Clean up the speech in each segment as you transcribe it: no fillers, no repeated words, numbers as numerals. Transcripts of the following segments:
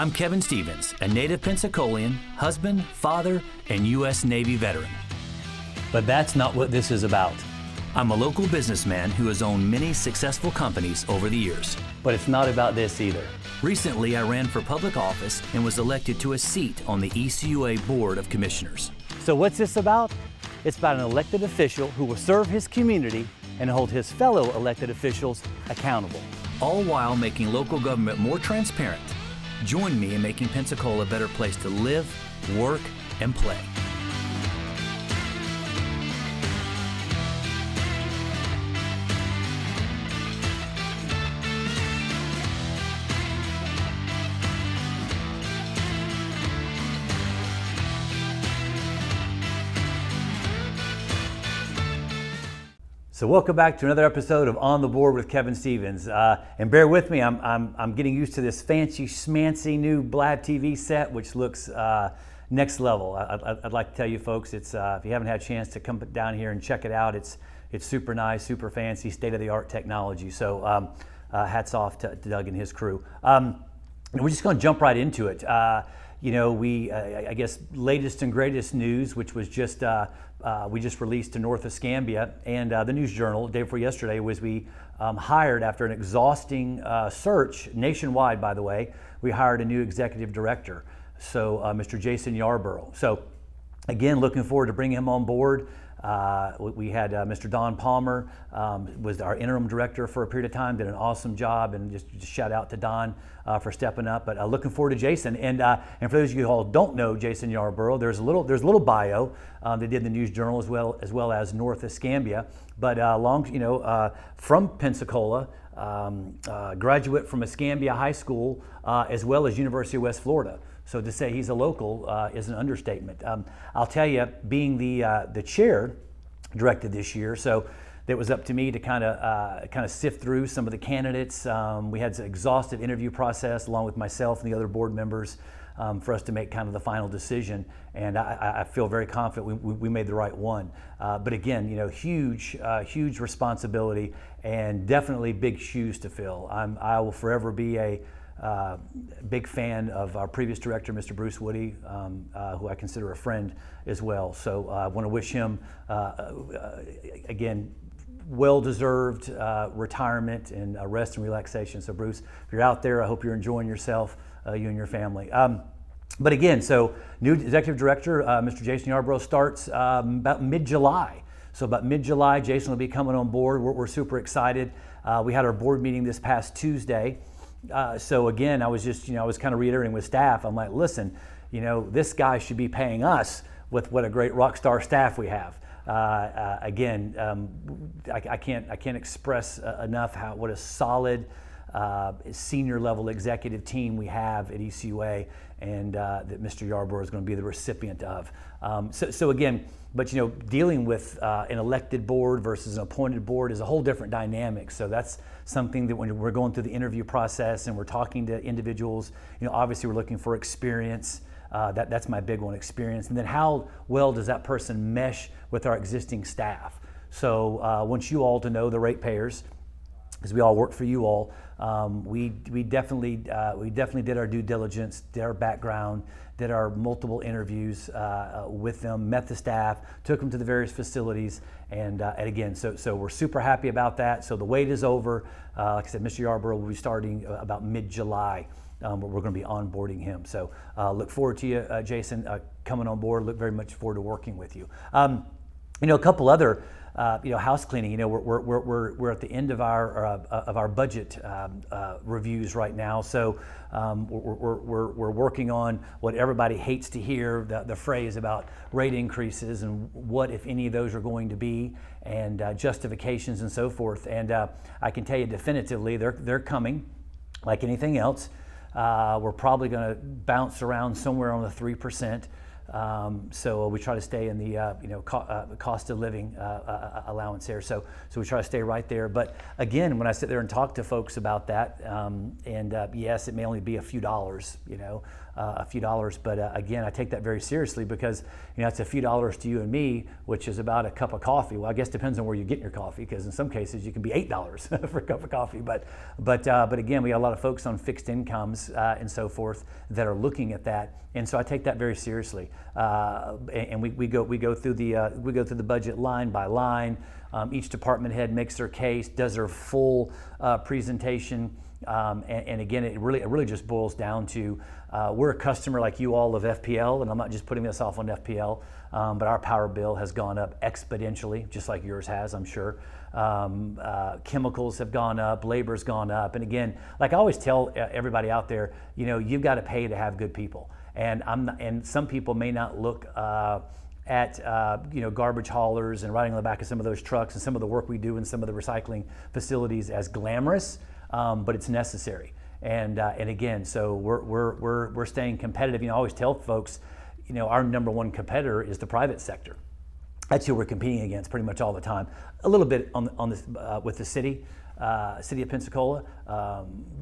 I'm Kevin Stevens, a native Pensacolian, husband, father, and U.S. Navy veteran. But that's not what this is about. I'm a local businessman who has owned many successful companies over the years. But it's not about this either. Recently, I ran for public office and was elected to a seat on the ECUA Board of Commissioners. So what's this about? It's about an elected official who will serve his community and hold his fellow elected officials accountable. All while making local government more transparent. Join me in making Pensacola a better place to live, work, and play. So welcome back to another episode of On the Board with Kevin Stevens. And bear with me, I'm getting used to this fancy schmancy new Blab TV set, which looks next level. I'd like to tell you folks, it's if you haven't had a chance to come down here and check it out, it's super nice, super fancy, state-of-the-art technology. So hats off to Doug and his crew. And we're just going to jump right into it. I guess latest and greatest news, which was just we just released to North Escambia and the News Journal the day before yesterday, was we hired, after an exhausting search nationwide, by the way, we hired a new executive director. So Mr. Jason Yarborough. So again, looking forward to bringing him on board. We had Mr. Don Palmer, was our interim director for a period of time, did an awesome job, and just shout out to Don for stepping up. But looking forward to Jason. And for those of you who all don't know Jason Yarborough, there's a little bio. They did the News Journal as well as North Escambia. But from Pensacola, graduate from Escambia High School, as well as University of West Florida. So to say he's a local is an understatement. I'll tell you, being the chair directed this year, so it was up to me to kind of sift through some of the candidates. We had an exhaustive interview process along with myself and the other board members for us to make kind of the final decision. And I feel very confident we made the right one. But again, huge responsibility and definitely big shoes to fill. I will forever be a big fan of our previous director, Mr. Bruce Woody, who I consider a friend as well. So I want to wish him, again, well-deserved retirement and rest and relaxation. So Bruce, if you're out there, I hope you're enjoying yourself, you and your family. But again, so new executive director, Mr. Jason Yarborough, starts about mid-July. So about mid-July, Jason will be coming on board. We're super excited. We had our board meeting this past Tuesday. So again, I was kind of reiterating with staff. I'm like, listen, this guy should be paying us with what a great rock star staff we have. I can't express enough what a solid senior level executive team we have at ECUA, and that Mr. Yarborough is going to be the recipient of. So again, but dealing with an elected board versus an appointed board is a whole different dynamic. So that's something that when we're going through the interview process and we're talking to individuals, obviously we're looking for experience. That's my big one, experience. And then how well does that person mesh with our existing staff? So want you all to know, the ratepayers, because we all work for you all, we definitely did our due diligence, did our background, did our multiple interviews with them, met the staff, took them to the various facilities, and again, so we're super happy about that. So the wait is over. Like I said, Mr. Yarborough will be starting about mid-July. We're going to be onboarding him. So look forward to you, Jason, coming on board. Look very much forward to working with you. A couple other house cleaning. We're at the end of our budget reviews right now. So we're working on what everybody hates to hear, the phrase about rate increases and what, if any, of those are going to be, and justifications and so forth. And I can tell you definitively, they're coming. Like anything else, we're probably going to bounce around somewhere on the 3%. So we try to stay in the cost of living allowance there. So we try to stay right there. But again, when I sit there and talk to folks about that, yes, it may only be a few dollars, but again, I take that very seriously because it's a few dollars to you and me, which is about a cup of coffee. Well, I guess it depends on where you get your coffee, because in some cases you can be $8 for a cup of coffee. But again, we got a lot of folks on fixed incomes and so forth that are looking at that, and so I take that very seriously. And we go through the budget line by line. Each department head makes their case, does their full presentation. And again, it really just boils down to we're a customer like you all of FPL, and I'm not just putting this off on FPL, but our power bill has gone up exponentially, just like yours has, I'm sure. Chemicals have gone up, labor's gone up, and again, like I always tell everybody out there, you've got to pay to have good people, and some people may not look at garbage haulers and riding on the back of some of those trucks and some of the work we do in some of the recycling facilities as glamorous. But it's necessary, and again, so we're staying competitive. I always tell folks, our number one competitor is the private sector. That's who we're competing against pretty much all the time. A little bit on this with the city of Pensacola,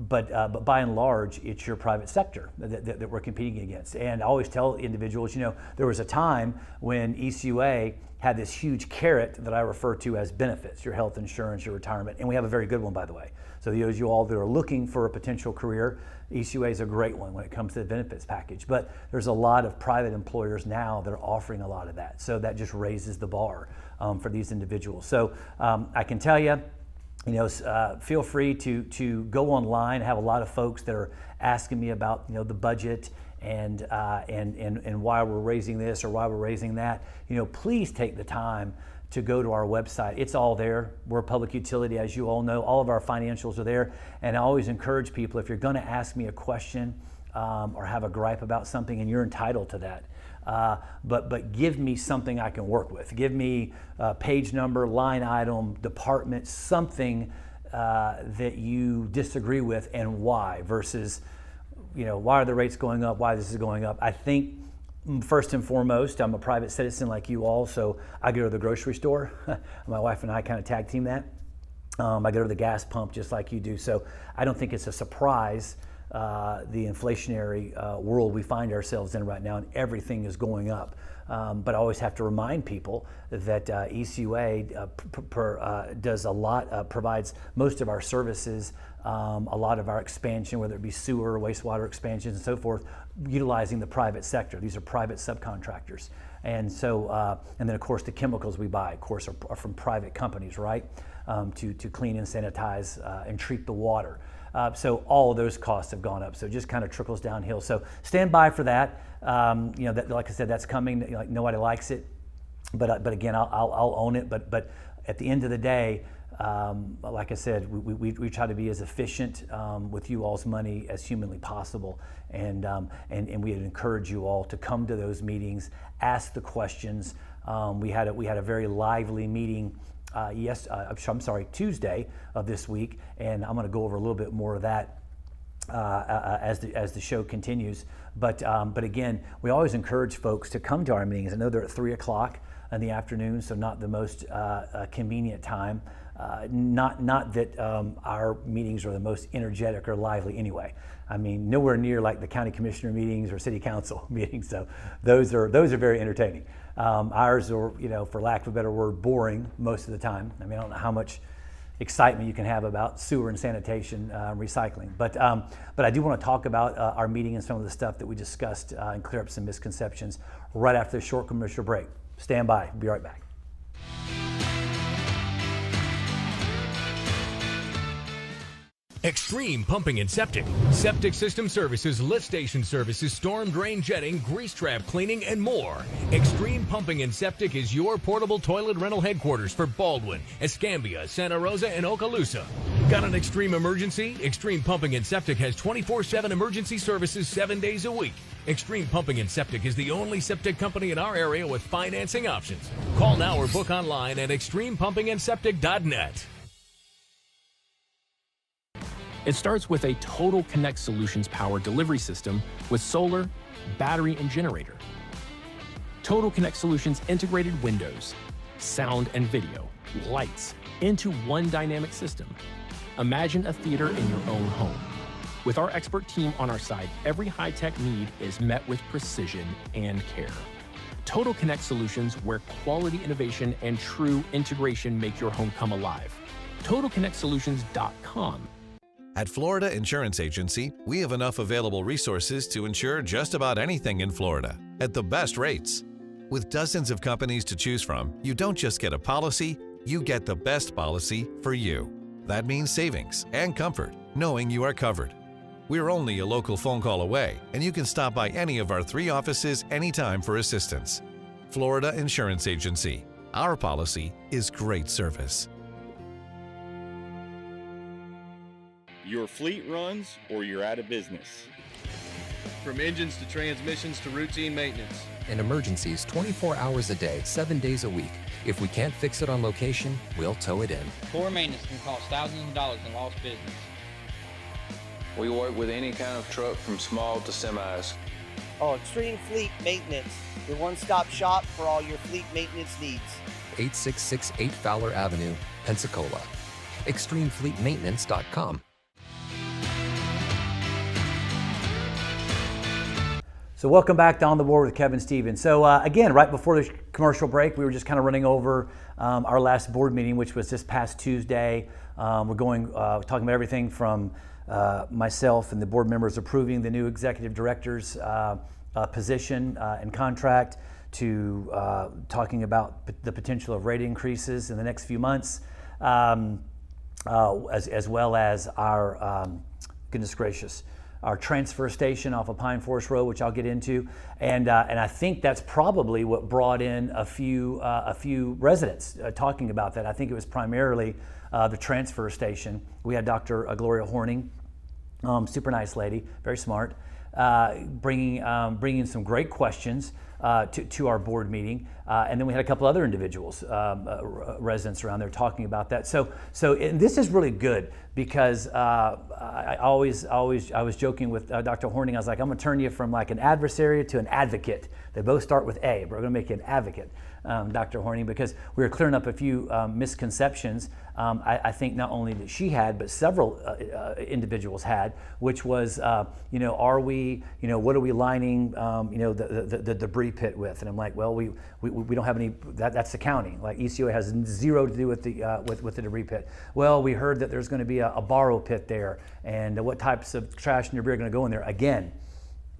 but by and large, it's your private sector that we're competing against. And I always tell individuals, there was a time when ECUA had this huge carrot that I refer to as benefits, your health insurance, your retirement, and we have a very good one, by the way. So those of you all that are looking for a potential career, ECUA is a great one when it comes to the benefits package. But there's a lot of private employers now that are offering a lot of that. So that just raises the bar for these individuals. So I can tell you, feel free to go online. I have a lot of folks that are asking me about the budget and why we're raising this or why we're raising that. Please take the time to go to our website. It's all there. We're a public utility, as you all know. All of our financials are there. And I always encourage people, if you're going to ask me a question or have a gripe about something, and you're entitled to that, but give me something I can work with. Give me a page number, line item, department, something that you disagree with and why, versus why are the rates going up, why this is going up. I think first and foremost, I'm a private citizen like you all, so I go to the grocery store. My wife and I kind of tag team that. I go to the gas pump just like you do, so I don't think it's a surprise the inflationary world we find ourselves in right now, and everything is going up. But I always have to remind people that ECUA does a lot, provides most of our services, a lot of our expansion, whether it be sewer, wastewater expansions, and so forth, utilizing the private sector. These are private subcontractors. And so, and then of course the chemicals we buy, of course, are from private companies, right? To clean and sanitize and treat the water. So all of those costs have gone up. So it just kind of trickles downhill. So stand by for that. That, like I said, that's coming. Like nobody likes it, but again, I'll own it. But at the end of the day, like I said, we try to be as efficient with you all's money as humanly possible, and we encourage you all to come to those meetings, ask the questions. We had a very lively meeting. Tuesday of this week, and I'm going to go over a little bit more of that as the show continues. But again, we always encourage folks to come to our meetings. I know they're at 3:00 in the afternoon, so not the most convenient time. Not that our meetings are the most energetic or lively anyway. I mean, nowhere near like the county commissioner meetings or city council meetings. So those are very entertaining. Ours are, for lack of a better word, boring most of the time. I mean, I don't know how much excitement you can have about sewer and sanitation, recycling. But I do want to talk about our meeting and some of the stuff that we discussed and clear up some misconceptions right after the short commercial break. Stand by. We'll be right back. Extreme Pumping and Septic. Septic system services, lift station services, storm drain jetting, grease trap cleaning, and more. Extreme Pumping and Septic is your portable toilet rental headquarters for Baldwin, Escambia, Santa Rosa, and Okaloosa. Got an extreme emergency? Extreme Pumping and Septic has 24/7 emergency services 7 days a week. Extreme Pumping and Septic is the only septic company in our area with financing options. Call now or book online at extremepumpingandseptic.net. It starts with a Total Connect Solutions power delivery system with solar, battery, and generator. Total Connect Solutions integrated windows, sound and video, lights into one dynamic system. Imagine a theater in your own home. With our expert team on our side, every high-tech need is met with precision and care. Total Connect Solutions, where quality innovation and true integration make your home come alive. TotalConnectSolutions.com. At Florida Insurance Agency, we have enough available resources to insure just about anything in Florida at the best rates. With dozens of companies to choose from, you don't just get a policy, you get the best policy for you. That means savings and comfort, knowing you are covered. We're only a local phone call away, and you can stop by any of our 3 offices anytime for assistance. Florida Insurance Agency. Our policy is great service. Your fleet runs or you're out of business. From engines to transmissions to routine maintenance. In emergencies 24 hours a day, 7 days a week. If we can't fix it on location, we'll tow it in. Poor maintenance can cost thousands of dollars in lost business. We work with any kind of truck from small to semis. Extreme Fleet Maintenance, your one-stop shop for all your fleet maintenance needs. 8668 Fowler Avenue, Pensacola. ExtremeFleetMaintenance.com. So welcome back to On the Board with Kevin Stevens. So again, right before the commercial break, we were just kind of running over our last board meeting, which was this past Tuesday. We're talking about everything from myself and the board members approving the new executive director's position and contract, to talking about the potential of rate increases in the next few months, as well as our, goodness gracious, our transfer station off of Pine Forest Road, which I'll get into, and I think that's probably what brought in a few residents talking about that. I think it was primarily the transfer station. We had Dr. Gloria Horning, super nice lady, very smart, bringing some great questions to our board meeting, and then we had a couple other individuals, residents around there, talking about that. So and this is really good, because I was joking with Dr. Horning. I was like, I'm going to turn you from like an adversary to an advocate. They both start with A, but we're going to make you an advocate, Dr. Horning, because we were clearing up a few misconceptions. I think not only that she had, but several individuals had, which was, are we, what are we lining, the debris pit with? And I'm like, well, we don't have any. That's the county. Like ECOA has zero to do with the debris pit. Well, we heard that there's going to be a borrow pit there, and what types of trash and debris are going to go in there. Again,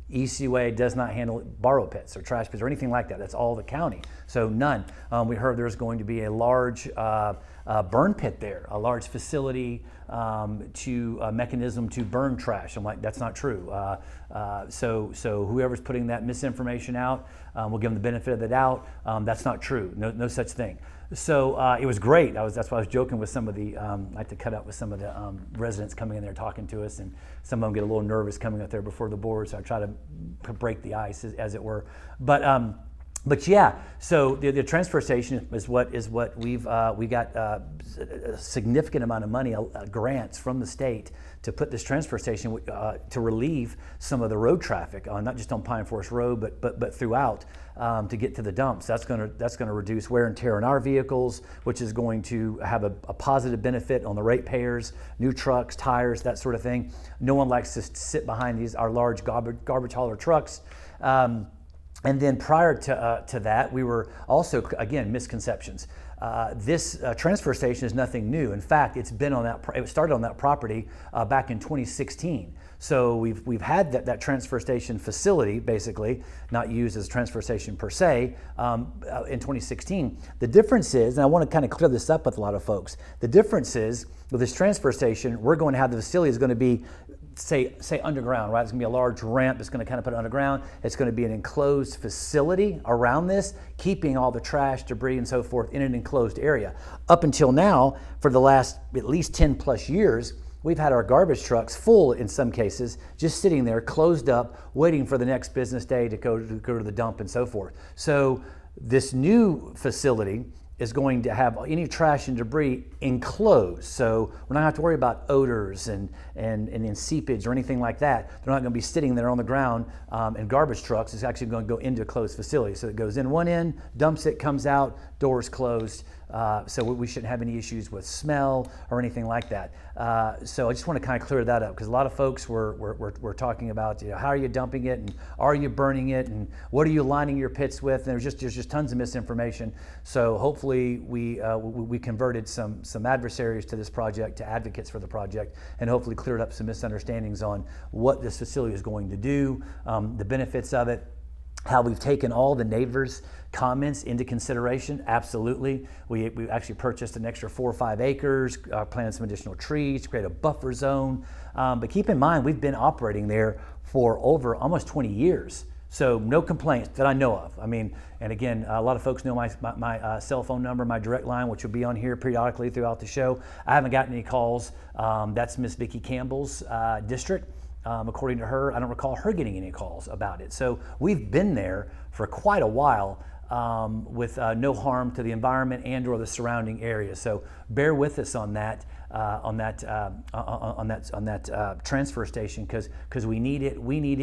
ECOA does not handle borrow pits or trash pits or anything like that. That's all the county. So none. We heard there's going to be a large burn pit there, a large facility to a mechanism to burn trash. I'm like, that's not true. So whoever's putting that misinformation out, we'll give them the benefit of the doubt. That's not true. No such thing. So it was great. That's why I was joking with some of the, I like to cut up with some of the residents coming in there talking to us, and some of them get a little nervous coming up there before the board, so I try to break the ice, as it were. But yeah, so the transfer station is what we got a significant amount of money, grants from the state, to put this transfer station to relieve some of the road traffic, not just on Pine Forest Road, but throughout, to get to the dumps. That's going to reduce wear and tear on our vehicles, which is going to have a positive benefit on the ratepayers, new trucks, tires, that sort of thing. No one likes to sit behind our large garbage hauler trucks. And then prior to that, we were also, again, misconceptions. This transfer station is nothing new. In fact, it started on that property back in 2016. So we've had that transfer station facility, basically, not used as a transfer station per se, in 2016. The difference is, and I want to kind of clear this up with a lot of folks, the difference is with this transfer station, we're going to have the facility is going to be say underground, right? It's going to be a large ramp that's going to kind of put it underground. It's going to be an enclosed facility around this, keeping all the trash, debris, and so forth in an enclosed area. Up until now, for the last at least 10 plus years, we've had our garbage trucks full, in some cases, just sitting there closed up, waiting for the next business day to go to the dump and so forth. So this new facility is going to have any trash and debris enclosed. So we're not going to have to worry about odors and seepage or anything like that. They're not going to be sitting there on the ground in garbage trucks. It's actually going to go into a closed facility. So it goes in one end, dumps it, comes out, doors closed. So we shouldn't have any issues with smell or anything like that. So I just want to kind of clear that up, because a lot of folks were talking about, how are you dumping it, and are you burning it, and what are you lining your pits with? And there's just tons of misinformation. So hopefully we converted some adversaries to this project to advocates for the project, and hopefully cleared up some misunderstandings on what this facility is going to do, the benefits of it. How we've taken all the neighbors' comments into consideration. Absolutely. We actually purchased an extra 4 or 5 acres, planted some additional trees to create a buffer zone. But keep in mind, we've been operating there for over almost 20 years. So no complaints that I know of. I mean, and again, a lot of folks know my cell phone number, my direct line, which will be on here periodically throughout the show. I haven't gotten any calls. That's Miss Vicki Campbell's district. According to her, I don't recall her getting any calls about it. So we've been there for quite a while with no harm to the environment and or the surrounding area. So bear with us on that transfer station, because we need it,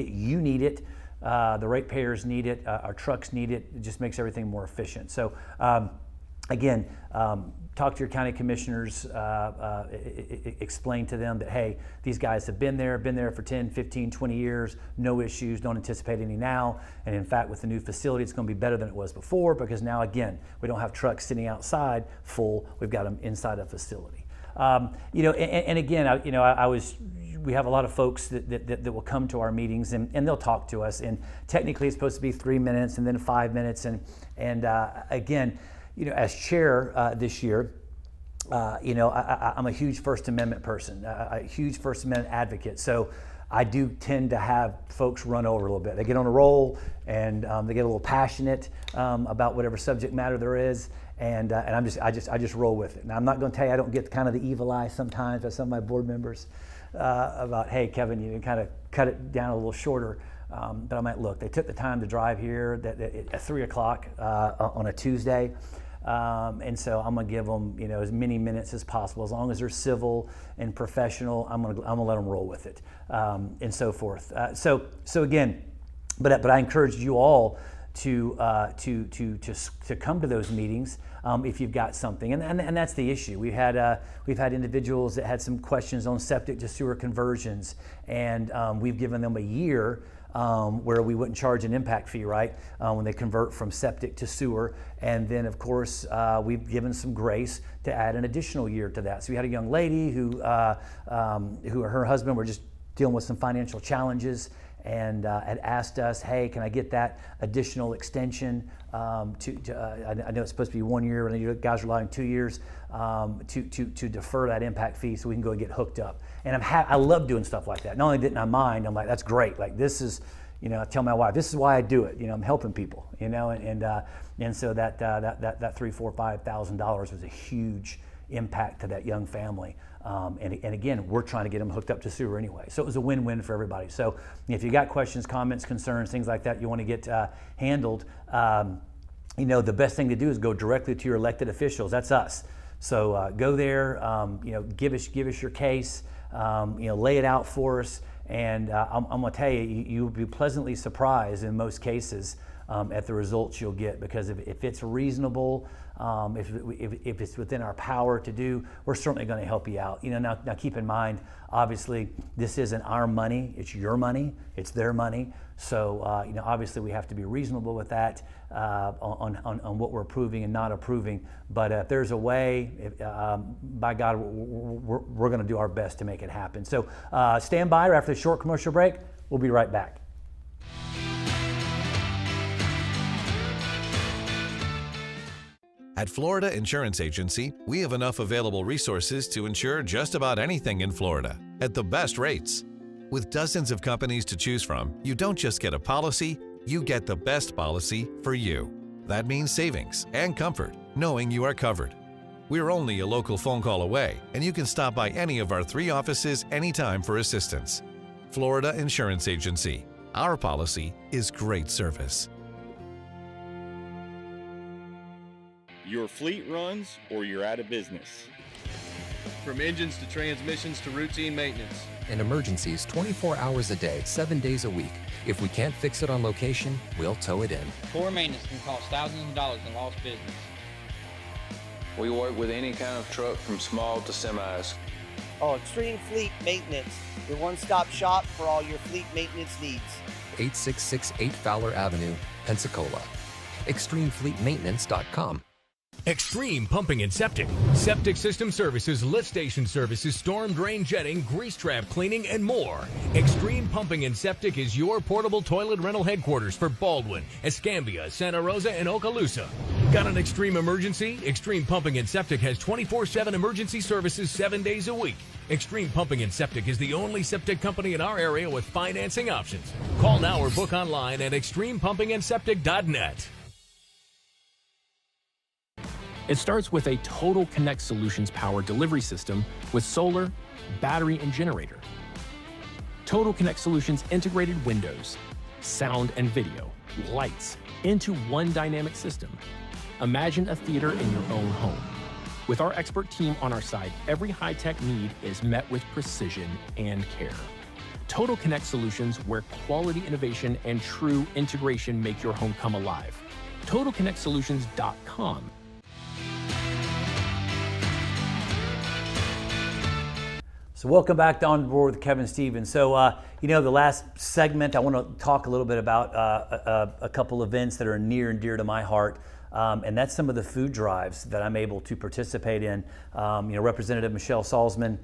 you need it, the ratepayers need it, our trucks need it. It just makes everything more efficient. So again, talk to your county commissioners, explain to them that, hey, these guys have been there for 10, 15, 20 years, no issues, don't anticipate any now. And in fact, with the new facility, it's going to be better than it was before, because now, again, we don't have trucks sitting outside full, we've got them inside a facility. And again, we have a lot of folks that will come to our meetings, and they'll talk to us, and technically it's supposed to be 3 minutes and then 5 minutes. And again, as chair this year, I'm a huge First Amendment person, a huge First Amendment advocate. So I do tend to have folks run over a little bit. They get on a roll, and they get a little passionate about whatever subject matter there is, and I just roll with it. Now, I'm not going to tell you I don't get kind of the evil eye sometimes by some of my board members about, hey, Kevin, you can kind of cut it down a little shorter. But I might look. They took the time to drive here at 3 o'clock on a Tuesday. And so I'm gonna give them, as many minutes as possible, as long as they're civil and professional. I'm gonna let them roll with it, and so forth. So again, but I encourage you all to come to those meetings if you've got something, and that's the issue. We've had individuals that had some questions on septic to sewer conversions, and we've given them a year. Where we wouldn't charge an impact fee, right, when they convert from septic to sewer. And then, of course, we've given some grace to add an additional year to that. So we had a young lady who her husband were just dealing with some financial challenges, and had asked us, hey, can I get that additional extension? I know it's supposed to be 1 year, and you guys are allowing 2 years to defer that impact fee so we can go and get hooked up. And I love doing stuff like that. Not only didn't I mind, I'm like, that's great. Like, this is, I tell my wife, this is why I do it. I'm helping people, and so that $3,000, $4,000, $5,000 was a huge impact to that young family. And again, we're trying to get them hooked up to sewer anyway. So it was a win-win for everybody. So if you got questions, comments, concerns, things like that you want to get handled, the best thing to do is go directly to your elected officials. That's us. So go there, give us your case, lay it out for us. And I'm going to tell you, you'll be pleasantly surprised in most cases at the results you'll get, because if it's reasonable, if it's within our power to do, we're certainly going to help you out. Now keep in mind, obviously, this isn't our money; it's your money, it's their money. So obviously, we have to be reasonable with that on what we're approving and not approving. But if there's a way, by God, we're going to do our best to make it happen. So stand by after the short commercial break. We'll be right back. At Florida Insurance Agency, we have enough available resources to insure just about anything in Florida at the best rates. With dozens of companies to choose from, you don't just get a policy, you get the best policy for you. That means savings and comfort, knowing you are covered. We're only a local phone call away, and you can stop by any of our 3 offices anytime for assistance. Florida Insurance Agency. Our policy is great service. your fleet runs or you're out of business. From engines to transmissions to routine maintenance. And emergencies 24 hours a day, 7 days a week. If we can't fix it on location, we'll tow it in. Poor maintenance can cost thousands of dollars in lost business. We work with any kind of truck from small to semis. Oh, Extreme Fleet Maintenance, your one-stop shop for all your fleet maintenance needs. 8668 Fowler Avenue, Pensacola. ExtremeFleetMaintenance.com. Extreme Pumping and Septic. Septic system services, lift station services, storm drain jetting, grease trap cleaning, and more. Extreme Pumping and Septic is your portable toilet rental headquarters for Baldwin, Escambia, Santa Rosa, and Okaloosa. Got an extreme emergency? Extreme Pumping and Septic has 24/7 emergency services 7 days a week. Extreme Pumping and Septic is the only septic company in our area with financing options. Call now or book online at extremepumpingandseptic.net. It starts with a Total Connect Solutions power delivery system with solar, battery, and generator. Total Connect Solutions integrated windows, sound and video, lights into one dynamic system. Imagine a theater in your own home. With our expert team on our side, every high-tech need is met with precision and care. Total Connect Solutions, where quality innovation and true integration make your home come alive. TotalConnectSolutions.com. So welcome back to On Board with Kevin Stevens. So, the last segment, I want to talk a little bit about a couple events that are near and dear to my heart, and that's some of the food drives that I'm able to participate in. Representative Michelle Salzman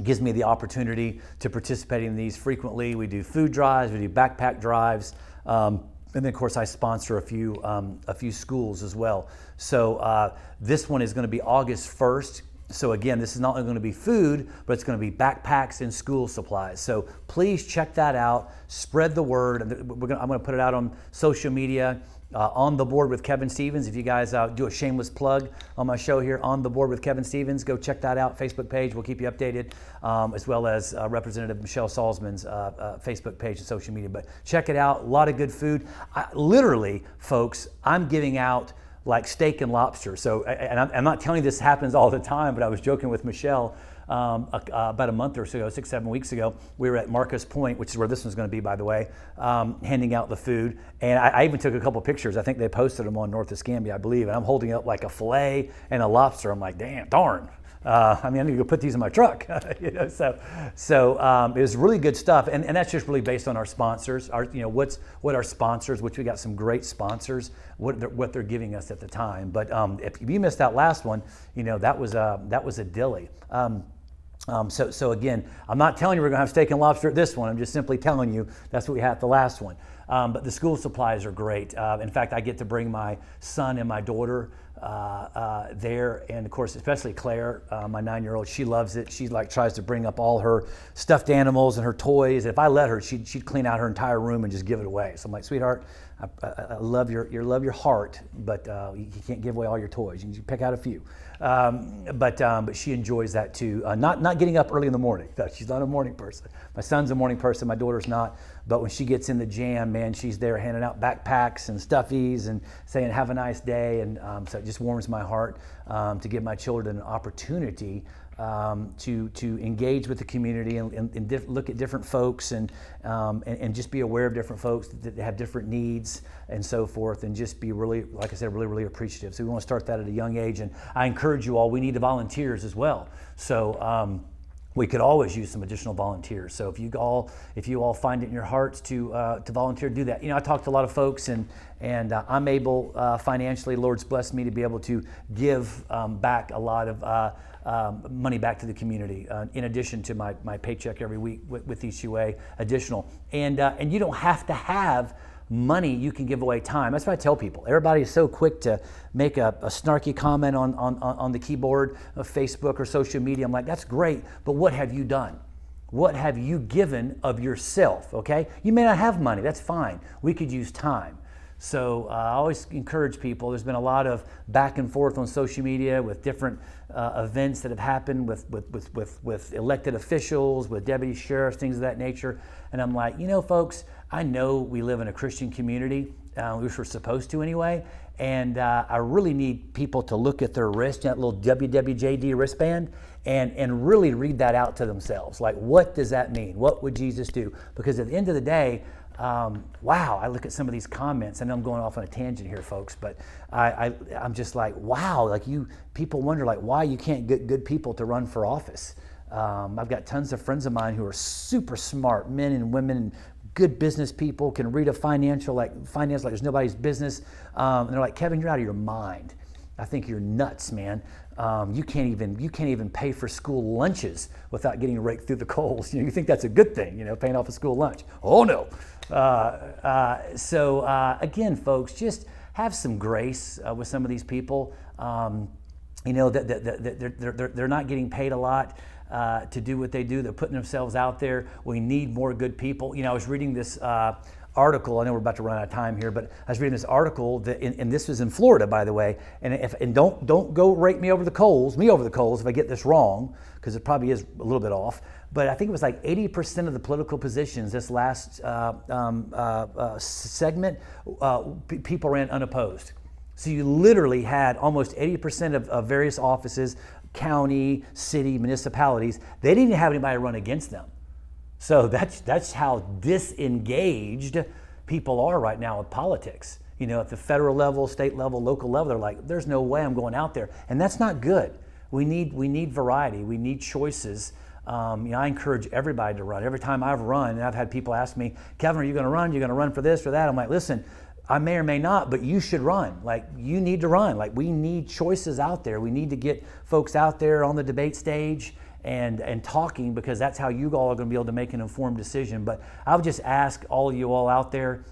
gives me the opportunity to participate in these frequently. We do food drives, we do backpack drives, and then of course I sponsor a few schools as well. So this one is going to be August 1st. So again, this is not only going to be food, but it's going to be backpacks and school supplies. So please check that out. Spread the word. I'm going to put it out on social media. On the Board with Kevin Stevens. If you guys do a shameless plug on my show here, On the Board with Kevin Stevens, go check that out. Facebook page. We'll keep you updated, as well as Representative Michelle Salzman's Facebook page and social media. But check it out. A lot of good food. Literally, folks, I'm giving out like steak and lobster. So, and I'm not telling you this happens all the time, but I was joking with Michelle about a month or so ago, 6-7 weeks ago. We were at Marcus Point, which is where this one's going to be, by the way, handing out the food. And I even took a couple pictures. I think they posted them on North Escambia, I believe. And I'm holding up like a filet and a lobster. I'm like, darn. I need to go put these in my truck. So it was really good stuff, and that's just really based on our sponsors. What our sponsors, which we got some great sponsors, what they're giving us at the time. But if you missed that last one, that was a dilly. So again, I'm not telling you we're going to have steak and lobster at this one. I'm just simply telling you that's what we had at the last one. But the school supplies are great. In fact, I get to bring my son and my daughter there, and of course, especially Claire, my 9-year-old. She loves it. She tries to bring up all her stuffed animals and her toys. If I let her, she'd clean out her entire room and just give it away. So I'm like, sweetheart, I love your heart, but you can't give away all your toys. You can pick out a few. But she enjoys that too. Not getting up early in the morning. She's not a morning person. My son's a morning person. My daughter's not. But when she gets in the jam, man, she's there handing out backpacks and stuffies and saying, "Have a nice day." And so it just warms my heart to give my children an opportunity to engage with the community and look at different folks and just be aware of different folks that have different needs and so forth, and just be really, like I said, really appreciative. So we want to start that at a young age, and I encourage you all. We need volunteers as well. So we could always use some additional volunteers. So if you all find it in your hearts to volunteer, do that. I talk to a lot of folks, and I'm able financially. Lord's blessed me to be able to give back a lot of money back to the community, in addition to my paycheck every week with ECUA additional. And you don't have to have money. You can give away time. That's what I tell people. Everybody is so quick to make a snarky comment on the keyboard of Facebook or social media. I'm like, that's great, but what have you done? What have you given of yourself, okay? You may not have money. That's fine. We could use time. So I always encourage people. There's been a lot of back and forth on social media with different events that have happened with elected officials, with deputy sheriffs, things of that nature. And I'm like, folks, I know we live in a Christian community, which we're supposed to anyway, And I really need people to look at their wrist, that little WWJD wristband, and really read that out to themselves. Like, what does that mean? What would Jesus do? Because at the end of the day, wow, I look at some of these comments. I know I'm going off on a tangent here, folks, but I'm just like, wow, like people wonder like why you can't get good people to run for office. I've got tons of friends of mine who are super smart, men and women, good business people, can read a finance like there's nobody's business. And they're like, Kevin, you're out of your mind. I think you're nuts, man. You can't even pay for school lunches without getting raked through the coals. You think that's a good thing, paying off a school lunch. Oh no. So again, folks, just have some grace with some of these people. They're not getting paid a lot to do what they do. They're putting themselves out there. We need more good people. I was reading this article. I know we're about to run out of time here, but I was reading this article and this was in Florida, by the way. And don't go rake me over the coals if I get this wrong, because it probably is a little bit off. But I think it was like 80% of the political positions this last segment, people ran unopposed. So you literally had almost 80% of various offices, county, city, municipalities, they didn't have anybody run against them. So that's how disengaged people are right now with politics. At the federal level, state level, local level, they're like, there's no way I'm going out there. And that's not good. We need variety. We need choices. I encourage everybody to run. Every time I've run, and I've had people ask me, Kevin, are you going to run? You're going to run for this or that? I'm like, listen, I may or may not, but you should run. Like, you need to run. Like, we need choices out there. We need to get folks out there on the debate stage and talking, because that's how you all are going to be able to make an informed decision. But I would just ask all of you all out there,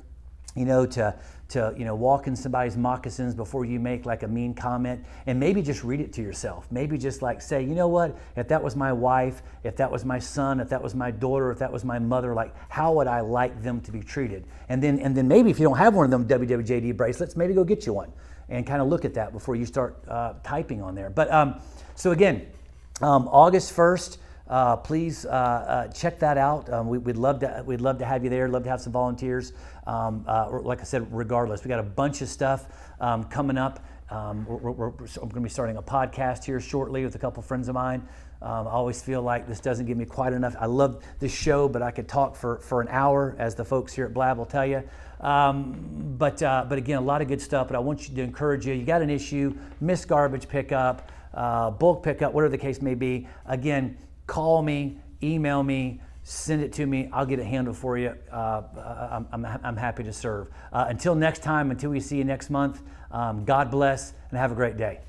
to walk in somebody's moccasins before you make like a mean comment, and maybe just read it to yourself. Maybe just like say, you know what, if that was my wife, if that was my son, if that was my daughter, if that was my mother, like how would I like them to be treated? And then maybe if you don't have one of them WWJD bracelets, maybe go get you one and kind of look at that before you start typing on there. But so again, August 1st, please check that out. We'd love to have you there. Love to have some volunteers. Like I said, regardless, we got a bunch of stuff coming up. I'm going to be starting a podcast here shortly with a couple friends of mine. I always feel like this doesn't give me quite enough. I love this show, but I could talk for an hour, as the folks here at Blab will tell you. But again, a lot of good stuff. But I want you to encourage you. You got an issue, missed garbage pickup, bulk pickup, whatever the case may be. Again, call me, email me, send it to me. I'll get it handled for you. I'm happy to serve. Until next time, until we see you next month, God bless and have a great day.